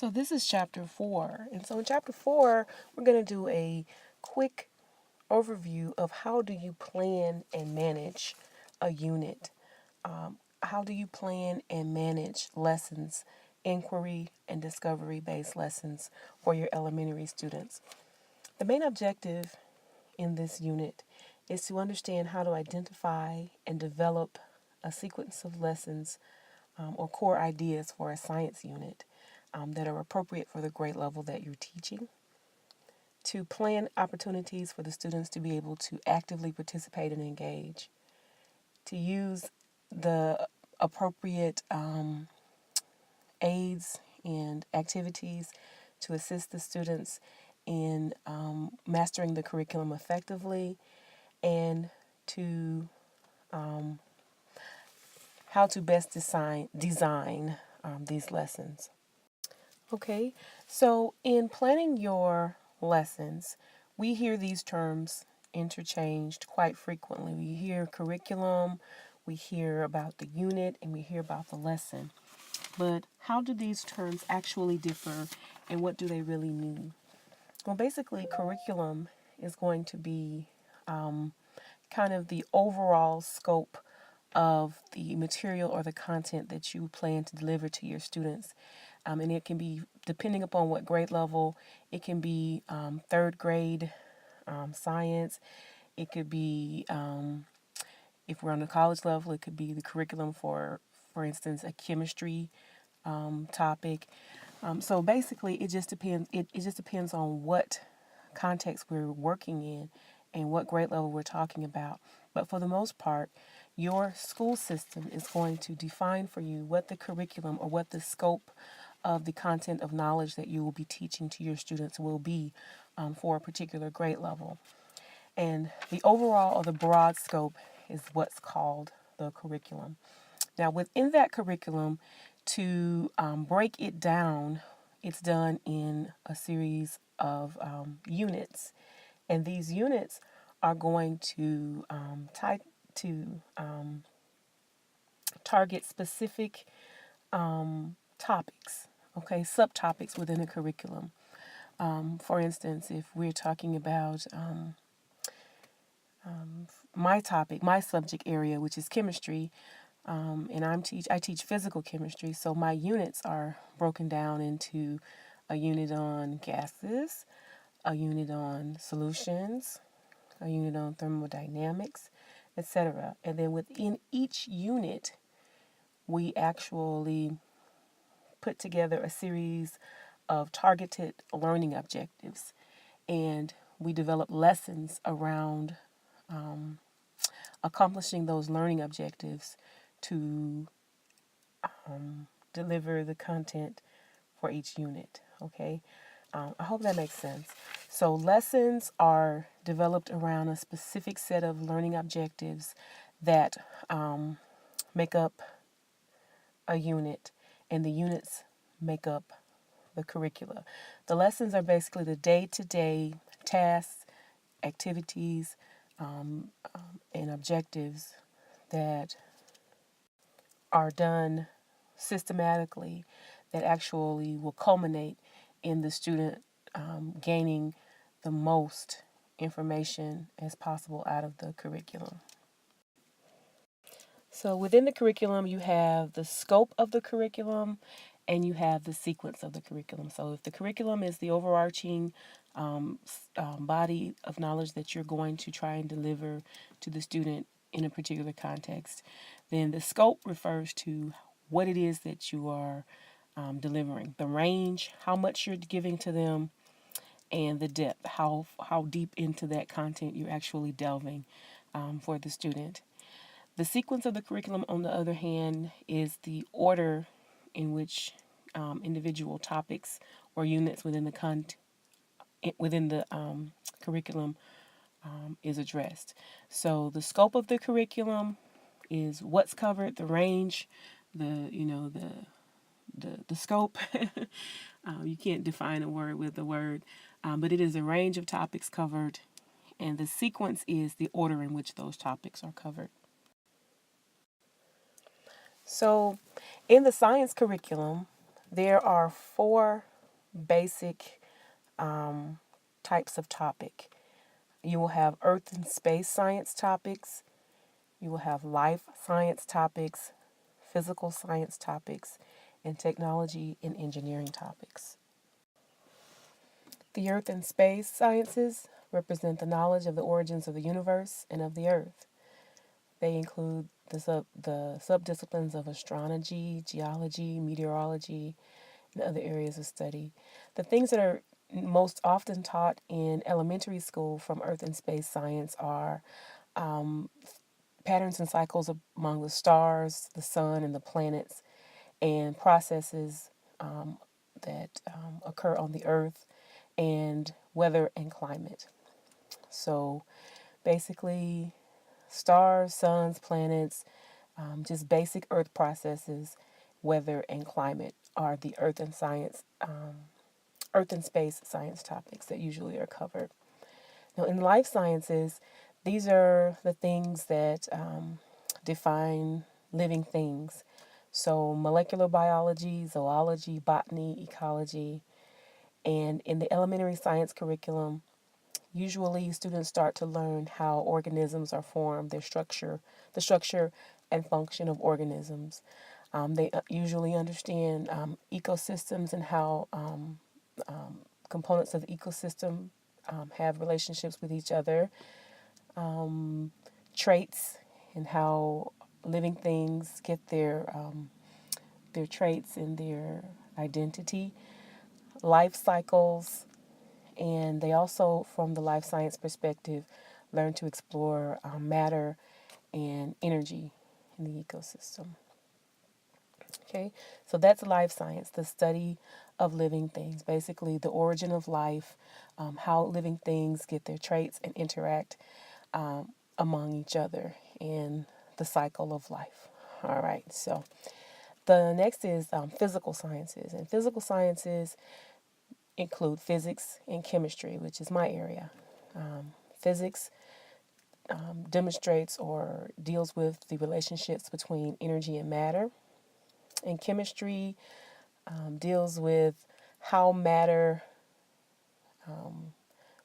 So this is chapter 4. And so in chapter 4, we're going to do a quick overview of how do you plan and manage a unit. How do you plan and manage lessons, inquiry and discovery based lessons for your elementary students? The main objective in this unit is to understand how to identify and develop a sequence of lessons or core ideas for a science unit that are appropriate for the grade level that you're teaching, to plan opportunities for the students to be able to actively participate and engage, to use the appropriate aids and activities to assist the students in mastering the curriculum effectively, and to how to best design these lessons. Okay, so in planning your lessons, we hear these terms interchanged quite frequently. We hear curriculum, we hear about the unit, and we hear about the lesson. But how do these terms actually differ, and what do they really mean? Well, basically, curriculum is going to be kind of the overall scope of the material or the content that you plan to deliver to your students. And it can be, depending upon what grade level, it can be third grade science. It could be, if we're on the college level, it could be the curriculum for instance, a chemistry topic. So basically, it just depends. It just depends on what context we're working in and what grade level we're talking about. But for the most part, your school system is going to define for you what the curriculum or what the scope of the content of knowledge that you will be teaching to your students will be for a particular grade level. And the overall or the broad scope is what's called the curriculum. Now, within that curriculum, to break it down, it's done in a series of units. And these units are going to target specific topics, okay, subtopics within a curriculum. For instance, if we're talking about my topic, my subject area, which is chemistry, and I teach physical chemistry, so my units are broken down into a unit on gases, a unit on solutions, a unit on thermodynamics, etc. And then within each unit, we actually put together a series of targeted learning objectives, and we develop lessons around accomplishing those learning objectives to deliver the content for each unit. Okay, I hope that makes sense. So lessons are developed around a specific set of learning objectives that make up a unit, and the units make up the curricula. The lessons are basically the day-to-day tasks, activities, and objectives that are done systematically that actually will culminate in the student gaining the most information as possible out of the curriculum. So within the curriculum, you have the scope of the curriculum and you have the sequence of the curriculum. So if the curriculum is the overarching body of knowledge that you're going to try and deliver to the student in a particular context, then the scope refers to what it is that you are delivering, the range, how much you're giving to them, and the depth, how deep into that content you're actually delving for the student. The sequence of the curriculum, on the other hand, is the order in which individual topics or units within the curriculum is addressed. So the scope of the curriculum is what's covered, the range, the scope. You can't define a word with a word, but it is a range of topics covered, and the sequence is the order in which those topics are covered. So, in the science curriculum, there are 4 basic types of topic. You will have earth and space science topics. You will have life science topics, physical science topics, and technology and engineering topics. The earth and space sciences represent the knowledge of the origins of the universe and of the earth. They include the subdisciplines of astronomy, geology, meteorology, and other areas of study. The things that are most often taught in elementary school from earth and space science are patterns and cycles among the stars, the sun, and the planets, and processes that occur on the earth, and weather and climate. So basically, stars, suns, planets, just basic earth processes, weather and climate are the earth and space science topics that usually are covered. Now, in life sciences, these are the things that define living things. So, molecular biology, zoology, botany, ecology, and in the elementary science curriculum, usually students start to learn how organisms are formed, the structure and function of organisms. They usually understand ecosystems and how components of the ecosystem have relationships with each other, traits, and how living things get their traits and their identity, life cycles, and they also, from the life science perspective, learn to explore matter and energy in the ecosystem. Okay, so that's life science, the study of living things, basically the origin of life, how living things get their traits and interact among each other in the cycle of life. All right, so the next is physical sciences, and physical sciences include physics and chemistry, which is my area. Physics demonstrates or deals with the relationships between energy and matter, and chemistry deals with how matter,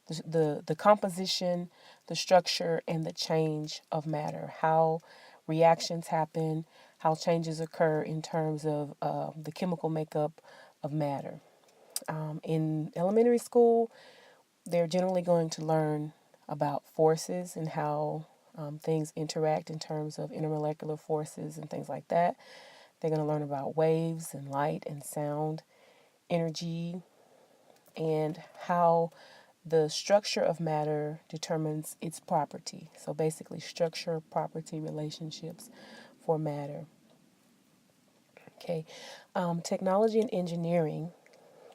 the composition, the structure, and the change of matter, how reactions happen, how changes occur in terms of the chemical makeup of matter. In elementary school, they're generally going to learn about forces and how things interact in terms of intermolecular forces and things like that. They're going to learn about waves and light and sound, energy, and how the structure of matter determines its property. So basically, structure property relationships for matter. Okay, technology and engineering,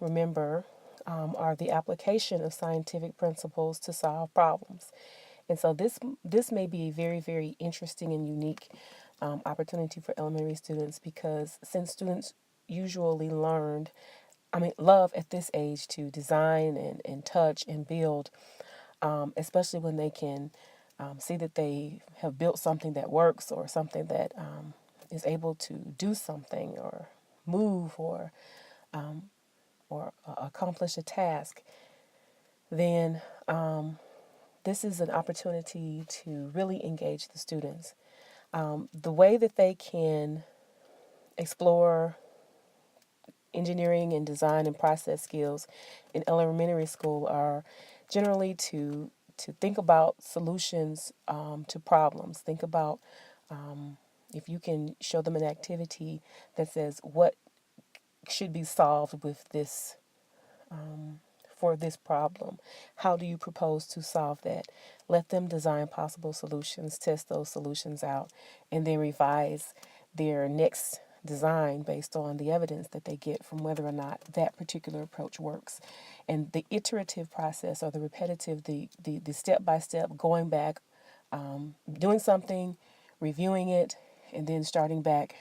remember, are the application of scientific principles to solve problems. And so this may be a very, very interesting and unique opportunity for elementary students, because since students usually love at this age to design and touch and build, especially when they can see that they have built something that works, or something that is able to do something or move or accomplish a task, then this is an opportunity to really engage the students. The way that they can explore engineering and design and process skills in elementary school are generally to think about solutions to problems. Think about if you can show them an activity that says what should be solved with this for this problem. How do you propose to solve that? Let them design possible solutions, test those solutions out, and then revise their next design based on the evidence that they get from whether or not that particular approach works. And the iterative process, or the repetitive, the step by step, going back, doing something, reviewing it, and then starting back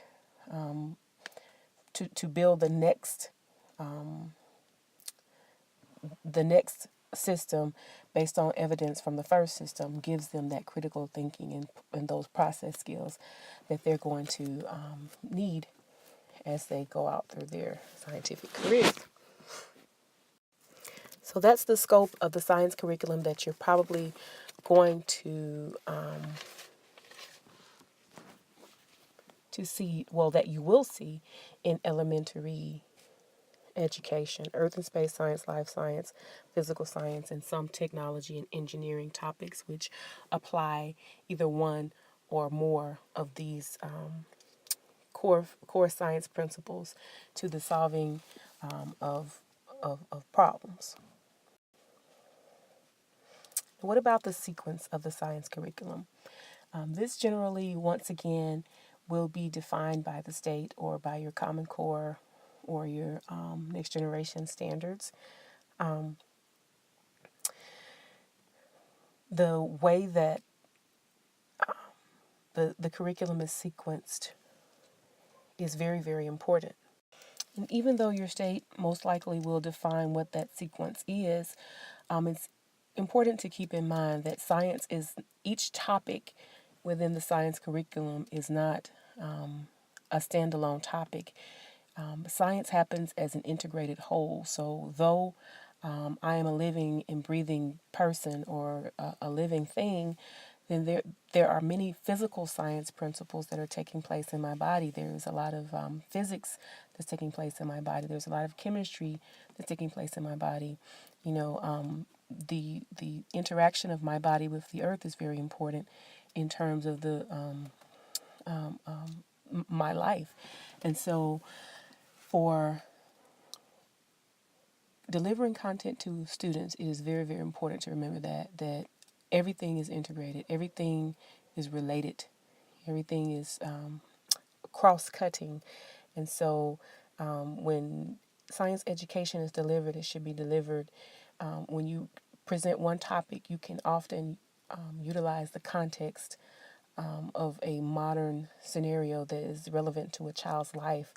to build the next system based on evidence from the first system, gives them that critical thinking and those process skills that they're going to need as they go out through their scientific careers. So that's the scope of the science curriculum that you're probably going to see, well, that you will see in elementary education: earth and space science, life science, physical science, and some technology and engineering topics, which apply either one or more of these core science principles to the solving of problems. What about the sequence of the science curriculum? This generally, once again, will be defined by the state or by your Common Core or your next generation standards. The way that the curriculum is sequenced is very, very important. And even though your state most likely will define what that sequence is, it's important to keep in mind that science is, each topic within the science curriculum is not a standalone topic. Science happens as an integrated whole. So though I am a living and breathing person or a living thing, then there are many physical science principles that are taking place in my body. There's a lot of physics that's taking place in my body. There's a lot of chemistry that's taking place in my body. You know, the interaction of my body with the earth is very important in terms of the my life. And so for delivering content to students, it is very, very important to remember that everything is integrated, everything is related, everything is cross-cutting. And so when science education is delivered, it should be delivered. When you present one topic, you can often utilize the context of a modern scenario that is relevant to a child's life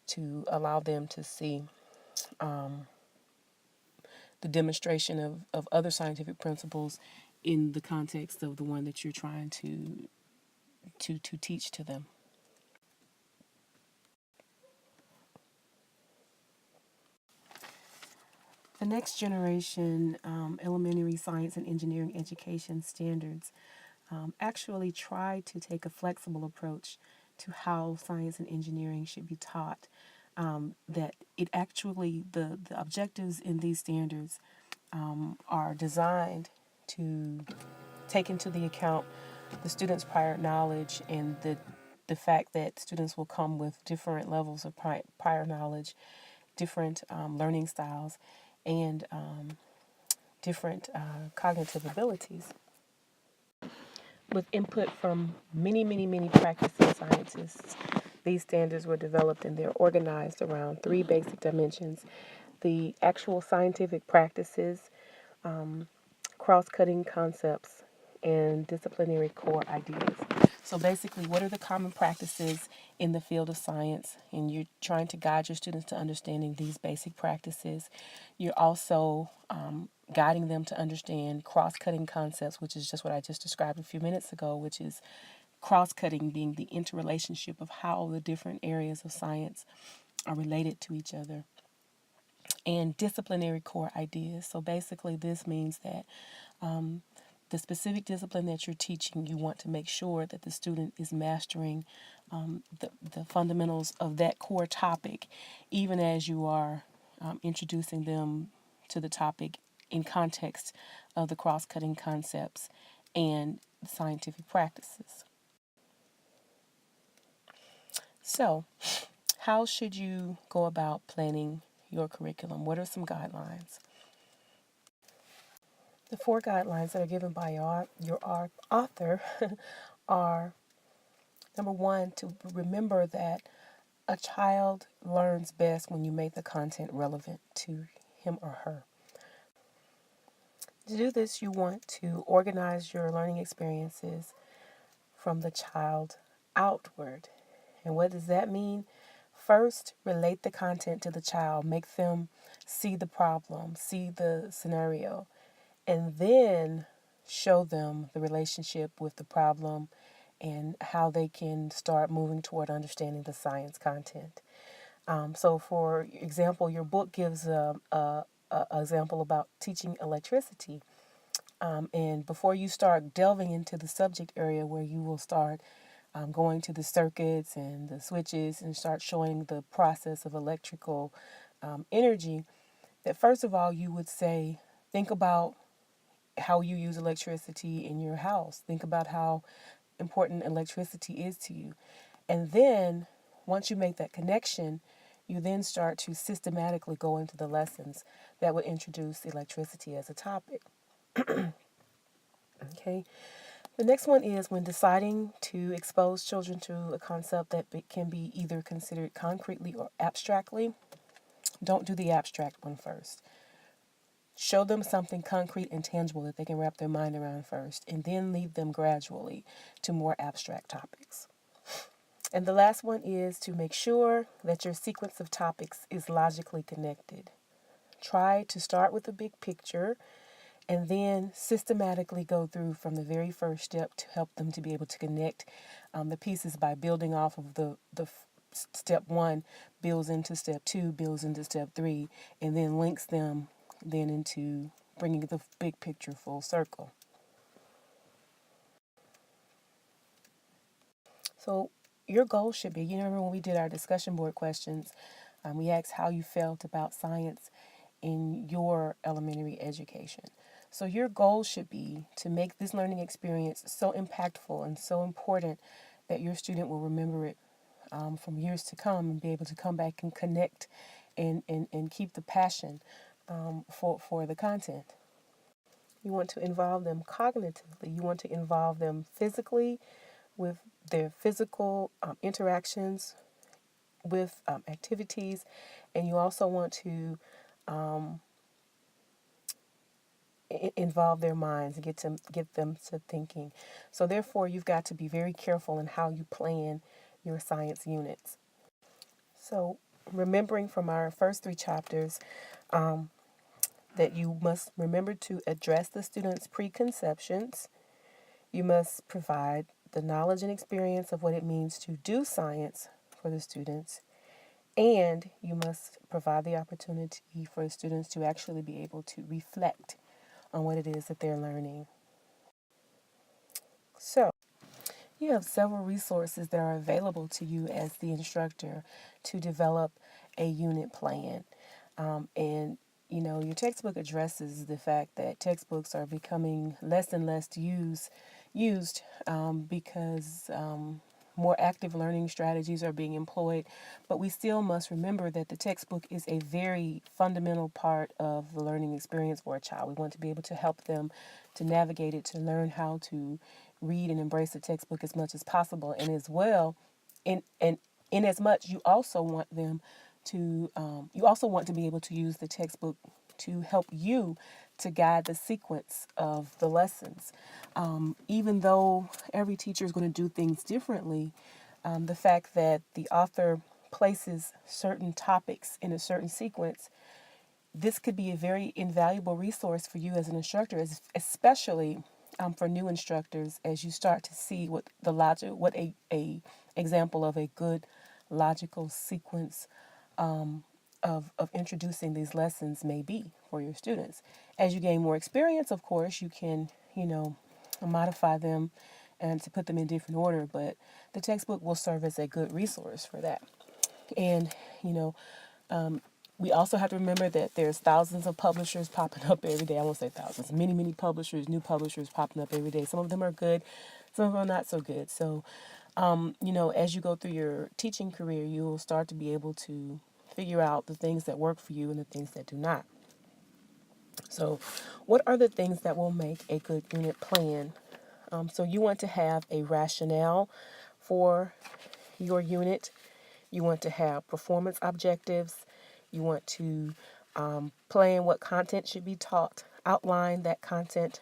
to allow them to see the demonstration of other scientific principles in the context of the one that you're trying to teach to them. The next generation elementary science and engineering education standards actually try to take a flexible approach to how science and engineering should be taught. That it actually, the objectives in these standards are designed to take into the account the students' prior knowledge and the fact that students will come with different levels of prior knowledge, different learning styles, and different cognitive abilities. With input from many, many, many practicing scientists, these standards were developed and they're organized around three basic dimensions: the actual scientific practices, cross-cutting concepts, and disciplinary core ideas. So basically, what are the common practices in the field of science? And you're trying to guide your students to understanding these basic practices. You're also guiding them to understand cross-cutting concepts, which is just what I just described a few minutes ago, which is cross-cutting being the interrelationship of how the different areas of science are related to each other. And disciplinary core ideas. So basically, this means that the specific discipline that you're teaching, you want to make sure that the student is mastering the fundamentals of that core topic, even as you are introducing them to the topic in context of the cross-cutting concepts and scientific practices. So, how should you go about planning your curriculum? What are some guidelines? The four guidelines that are given by your author are: number one, to remember that a child learns best when you make the content relevant to him or her. To do this, you want to organize your learning experiences from the child outward. And what does that mean? First, relate the content to the child, make them see the problem, see the scenario, and then show them the relationship with the problem and how they can start moving toward understanding the science content. So, for example, your book gives a an example about teaching electricity. And before you start delving into the subject area where you will start going to the circuits and the switches and start showing the process of electrical energy, that first of all, you would say, think about how you use electricity in your house. Think about how important electricity is to you. And then once you make that connection, you then start to systematically go into the lessons that would introduce electricity as a topic. Okay. The next one is when deciding to expose children to a concept that can be either considered concretely or abstractly, don't do the abstract one first. Show them something concrete and tangible that they can wrap their mind around first, and then lead them gradually to more abstract topics. And the last one is to make sure that your sequence of topics is logically connected. Try to start with the big picture and then systematically go through from the very first step to help them to be able to connect the pieces by building off of the step one, builds into step two, builds into step three, and then links them then into bringing the big picture full circle. So your goal should be, you remember when we did our discussion board questions, we asked how you felt about science in your elementary education. So your goal should be to make this learning experience so impactful and so important that your student will remember it from years to come and be able to come back and connect and keep the passion for the content. You want to involve them cognitively. You want to involve them physically with their physical interactions with activities, and you also want to involve their minds and get them to thinking. So therefore, you've got to be very careful in how you plan your science units. So remembering from our first three chapters that you must remember to address the students' preconceptions. You must provide the knowledge and experience of what it means to do science for the students. And you must provide the opportunity for the students to actually be able to reflect on what it is that they're learning. So, you have several resources that are available to you as the instructor to develop a unit plan. And your textbook addresses the fact that textbooks are becoming less and less used because more active learning strategies are being employed. But we still must remember that the textbook is a very fundamental part of the learning experience for a child. We want to be able to help them to navigate it, to learn how to read and embrace the textbook as much as possible. And as well, in as much, you also want them to be able to use the textbook to help you to guide the sequence of the lessons. Even though every teacher is going to do things differently, the fact that the author places certain topics in a certain sequence, this could be a very invaluable resource for you as an instructor, especially for new instructors, as you start to see what a example of a good logical sequence of introducing these lessons may be for your students. As you gain more experience, of course, you can, modify them and to put them in different order, but the textbook will serve as a good resource for that. And, we also have to remember that there's thousands of publishers popping up every day. I won't say thousands, many, many publishers, new publishers popping up every day. Some of them are good, some of them are not so good. So, as you go through your teaching career, you will start to be able to figure out the things that work for you and the things that do not. So, what are the things that will make a good unit plan? So, you want to have a rationale for your unit. You want to have performance objectives. You want to plan what content should be taught, outline that content,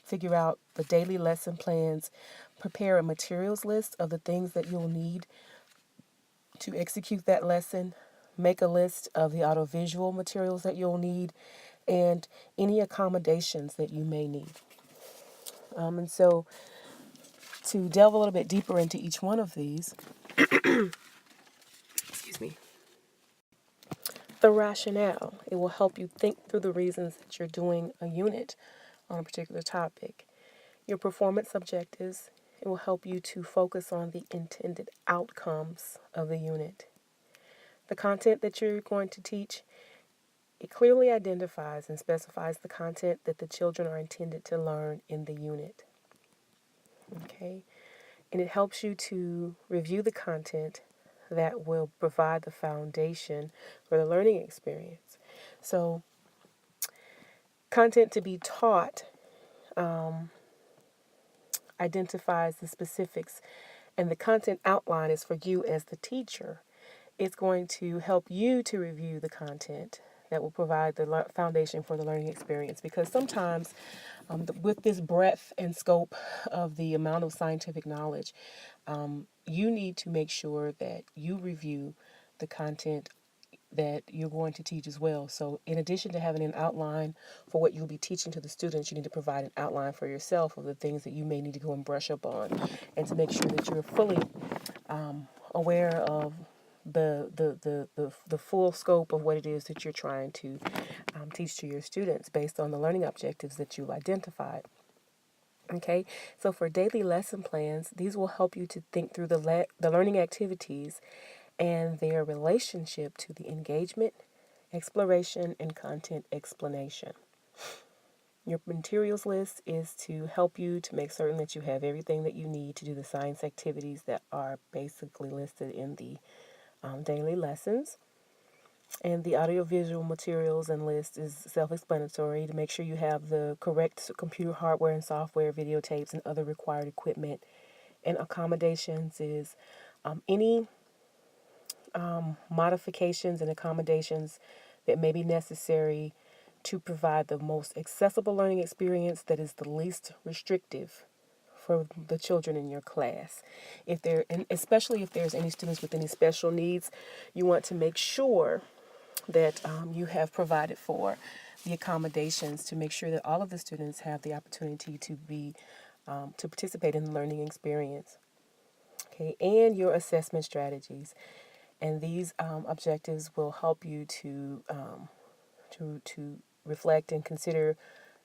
figure out the daily lesson plans, prepare a materials list of the things that you'll need to execute that lesson, make a list of the audiovisual materials that you'll need, and any accommodations that you may need. And so to delve a little bit deeper into each one of these, excuse me. the rationale. It will help you think through the reasons that you're doing a unit on a particular topic. Your performance objectives, it will help you to focus on the intended outcomes of the unit. The content that you're going to teach, it clearly identifies and specifies the content that the children are intended to learn in the unit. Okay? And it helps you to review the content that will provide the foundation for the learning experience. So, content to be taught identifies the specifics, and the content outline is for you as the teacher. It's going to help you to review the content that will provide the foundation for the learning experience, because sometimes with this breadth and scope of the amount of scientific knowledge, you need to make sure that you review the content that you're going to teach as well. So in addition to having an outline for what you'll be teaching to the students, you need to provide an outline for yourself of the things that you may need to go and brush up on, and to make sure that you're fully aware of the full scope of what it is that you're trying to teach to your students based on the learning objectives that you've identified. Okay, so for daily lesson plans, these will help you to think through the learning activities and their relationship to the engagement, exploration, and content explanation. Your materials list is to help you to make certain that you have everything that you need to do the science activities that are basically listed in the daily lessons. And the audiovisual materials and list is self-explanatory to make sure you have the correct computer hardware and software, videotapes, and other required equipment. And accommodations is any modifications and accommodations that may be necessary to provide the most accessible learning experience that is the least restrictive for the children in your class. If there, and especially if there's any students with any special needs, you want to make sure that you have provided for the accommodations to make sure that all of the students have the opportunity to be to participate in the learning experience. Okay, and your assessment strategies. And these objectives will help you to reflect and consider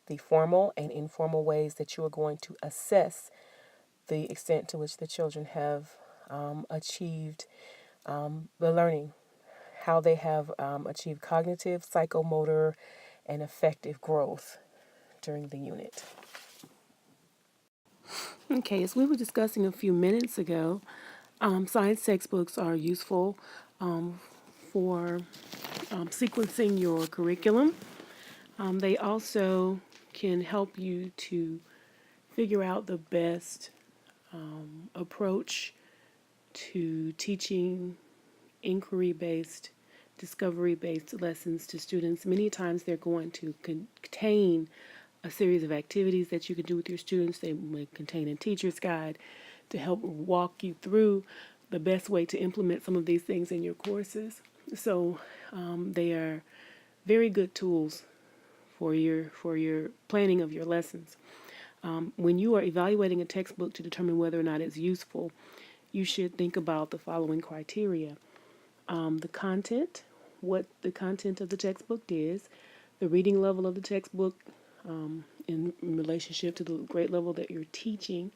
the formal and informal ways that you are going to assess the extent to which the children have achieved the learning, how they have achieved cognitive, psychomotor, and affective growth during the unit. Okay, as we were discussing a few minutes ago, science textbooks are useful for sequencing your curriculum. They also can help you to figure out the best approach to teaching inquiry-based, discovery-based lessons to students. Many times they're going to contain a series of activities that you can do with your students. They may contain a teacher's guide to help walk you through the best way to implement some of these things in your courses. So they are very good tools for your planning of your lessons. When you are evaluating a textbook to determine whether or not it's useful, you should think about the following criteria. The content, what the content of the textbook is, the reading level of the textbook in relationship to the grade level that you're teaching,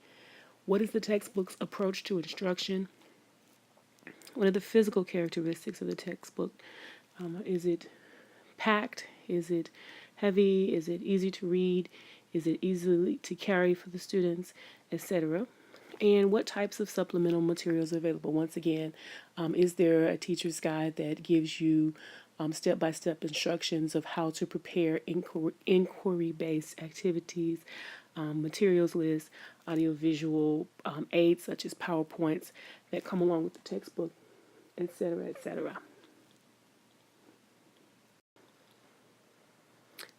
what is the textbook's approach to instruction, what are the physical characteristics of the textbook, is it packed, is it heavy, is it easy to read, is it easy to carry for the students, etc. And what types of supplemental materials are available? Once again, is there a teacher's guide that gives you step-by-step instructions of how to prepare inquiry-based activities, materials lists, audiovisual aids such as PowerPoints that come along with the textbook, etc., etc.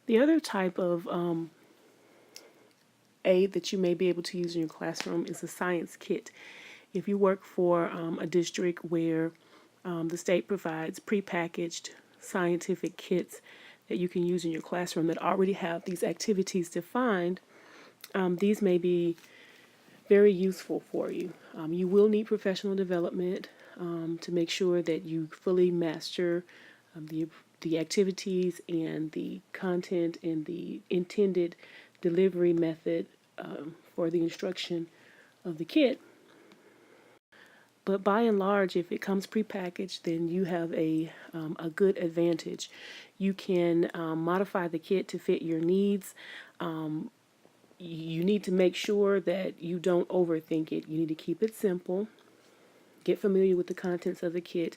The other type of aid that you may be able to use in your classroom is a science kit. If you work for a district where the state provides prepackaged scientific kits that you can use in your classroom that already have these activities defined, these may be very useful for you. You will need professional development to make sure that you fully master the the activities and the content and the intended delivery method for the instruction of the kit. But by and large, if it comes prepackaged, then you have a good advantage. You can modify the kit to fit your needs. You need to make sure that you don't overthink it. You need to keep it simple. Get familiar with the contents of the kit.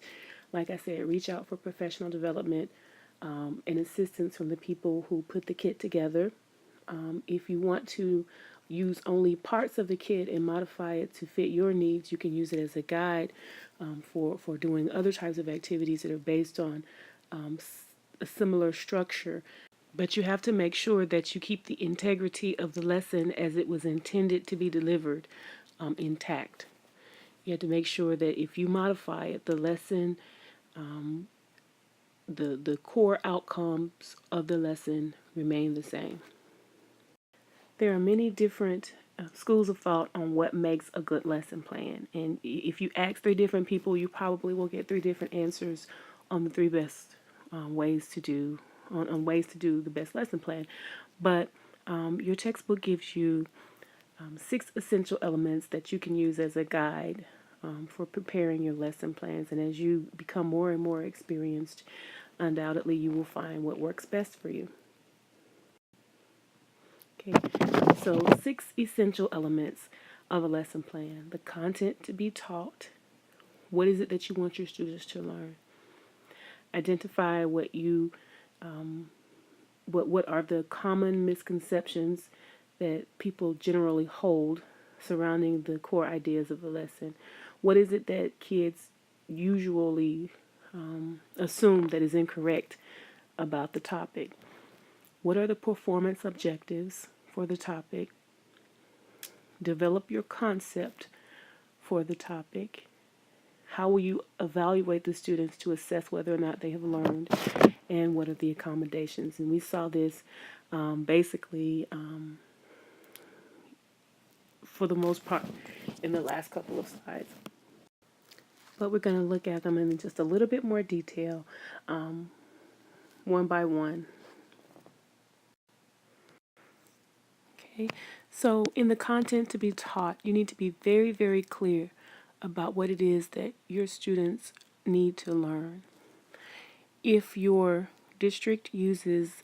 Like I said, reach out for professional development and assistance from the people who put the kit together. If you want to use only parts of the kit and modify it to fit your needs, you can use it as a guide for doing other types of activities that are based on a similar structure. But you have to make sure that you keep the integrity of the lesson as it was intended to be delivered intact. You have to make sure that if you modify it, the lesson, the core outcomes of the lesson remain the same. There are many different schools of thought on what makes a good lesson plan. And if you ask 3 different people, you probably will get 3 different answers on the 3 best ways to do on ways to do the best lesson plan. But your textbook gives you 6 essential elements that you can use as a guide for preparing your lesson plans. And as you become more and more experienced, undoubtedly you will find what works best for you. Okay, so 6 essential elements of a lesson plan. The content to be taught. What is it that you want your students to learn? Identify what are the common misconceptions that people generally hold surrounding the core ideas of the lesson. What is it that kids usually assume that is incorrect about the topic? What are the performance objectives for the topic? Develop your concept for the topic. How will you evaluate the students to assess whether or not they have learned? And what are the accommodations? And we saw this basically for the most part in the last couple of slides. But we're going to look at them in just a little bit more detail, one by one. Okay, so in the content to be taught, you need to be very, very clear about what it is that your students need to learn. If your district uses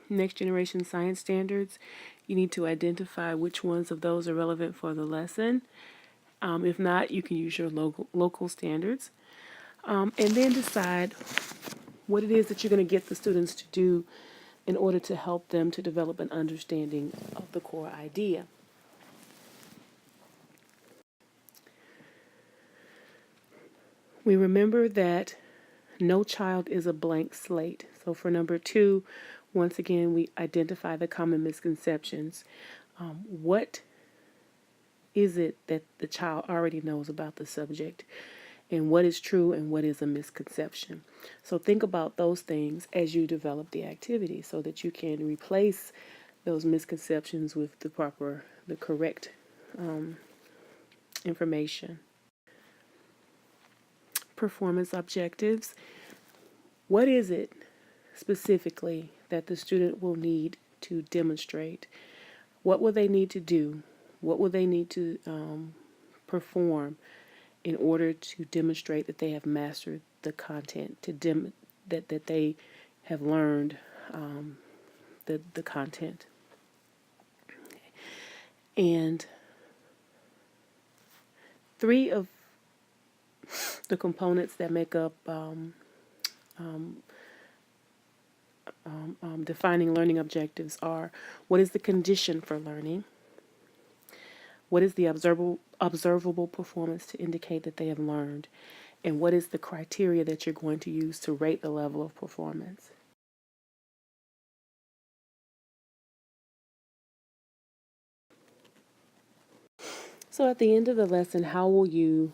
next generation science standards, you need to identify which ones of those are relevant for the lesson. If not, you can use your local standards. And then decide what it is that you're going to get the students to do in order to help them to develop an understanding of the core idea. We remember that no child is a blank slate. So for number 2, once again, we identify the common misconceptions. What is it that the child already knows about the subject? And what is true and what is a misconception? So think about those things as you develop the activity so that you can replace those misconceptions with the correct information. Performance objectives. What is it specifically that the student will need to demonstrate? What will they need to do? What will they need to perform in order to demonstrate that they have mastered the content, that they have learned the content? And 3 of the components that make up defining learning objectives are: what is the condition for learning? What is the observable performance to indicate that they have learned? And what is the criteria that you're going to use to rate the level of performance? So at the end of the lesson, how will you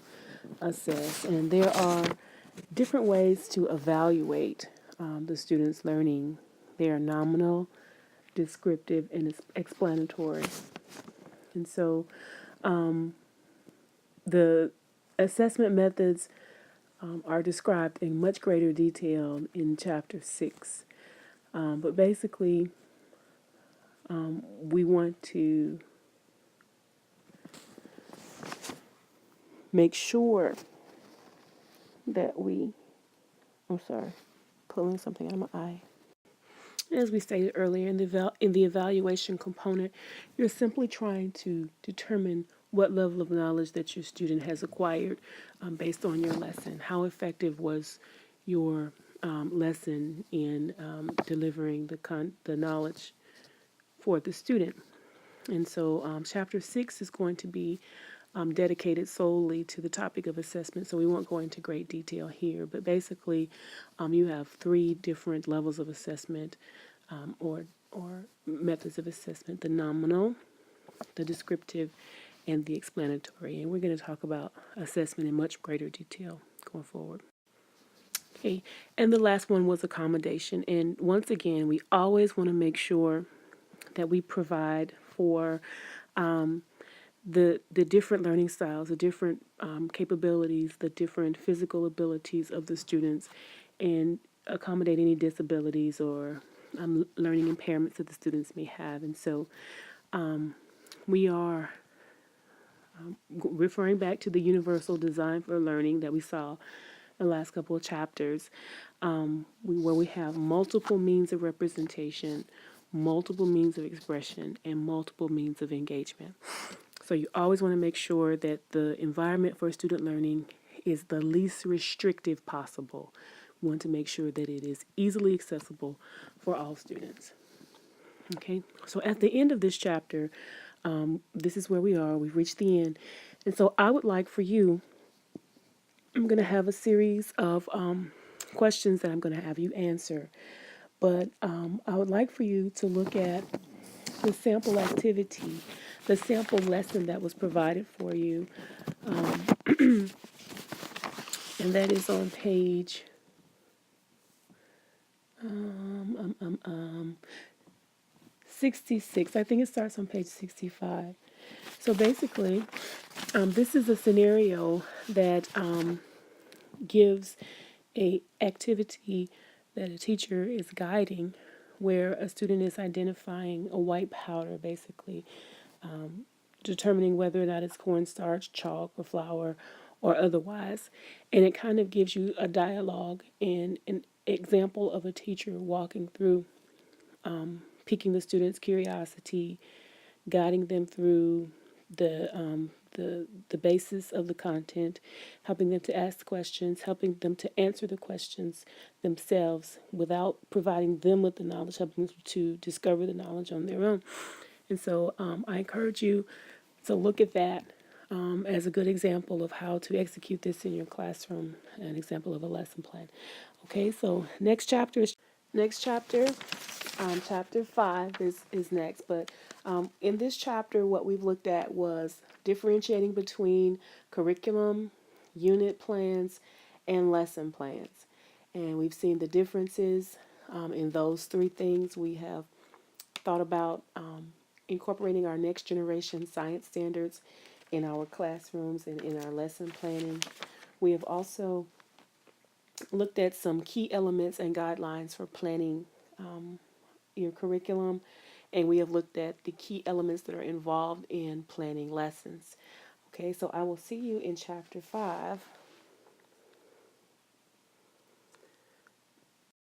assess? And there are different ways to evaluate the students' learning. They are nominal, descriptive, and explanatory. And so the assessment methods are described in much greater detail in chapter 6. But basically, we want to make sure that I'm sorry, pulling something out of my eye. As we stated earlier, in the evaluation component, you're simply trying to determine what level of knowledge that your student has acquired based on your lesson. How effective was your lesson in delivering the knowledge for the student? And so chapter 6 is going to be dedicated solely to the topic of assessment, so we won't go into great detail here. But basically, you have 3 different levels of assessment or methods of assessment: the nominal, the descriptive, and the explanatory. And we're going to talk about assessment in much greater detail going forward. Okay, and the last one was accommodation. And once again, we always want to make sure that we provide for the different learning styles, the different capabilities, the different physical abilities of the students, and accommodate any disabilities or learning impairments that the students may have. And so we are referring back to the universal design for learning that we saw the last couple of chapters, where we have multiple means of representation, multiple means of expression, and multiple means of engagement. So you always want to make sure that the environment for student learning is the least restrictive possible. We want to make sure that it is easily accessible for all students. Okay, so at the end of this chapter, this is where we are. We've reached the end. And so I would like for you, I'm going to have a series of questions that I'm going to have you answer. But I would like for you to look at the sample activity, the sample lesson that was provided for you. And that is on page 66. I think it starts on page 65. So basically, this is a scenario that gives a activity that a teacher is guiding, where a student is identifying a white powder, basically determining whether or not it's cornstarch, chalk, or flour, or otherwise. And it kind of gives you a dialogue and an example of a teacher walking through, piquing the student's curiosity, guiding them through the basis of the content, helping them to ask questions, helping them to answer the questions themselves without providing them with the knowledge, helping them to discover the knowledge on their own. And so I encourage you to look at that as a good example of how to execute this in your classroom, an example of a lesson plan. Okay, so next chapter, chapter 5 is next. But in this chapter, what we've looked at was differentiating between curriculum, unit plans, and lesson plans. And we've seen the differences in those 3 things. We have thought about incorporating our next generation science standards in our classrooms and in our lesson planning. We have also looked at some key elements and guidelines for planning your curriculum, and we have looked at the key elements that are involved in planning lessons. Okay, so I will see you in chapter 5.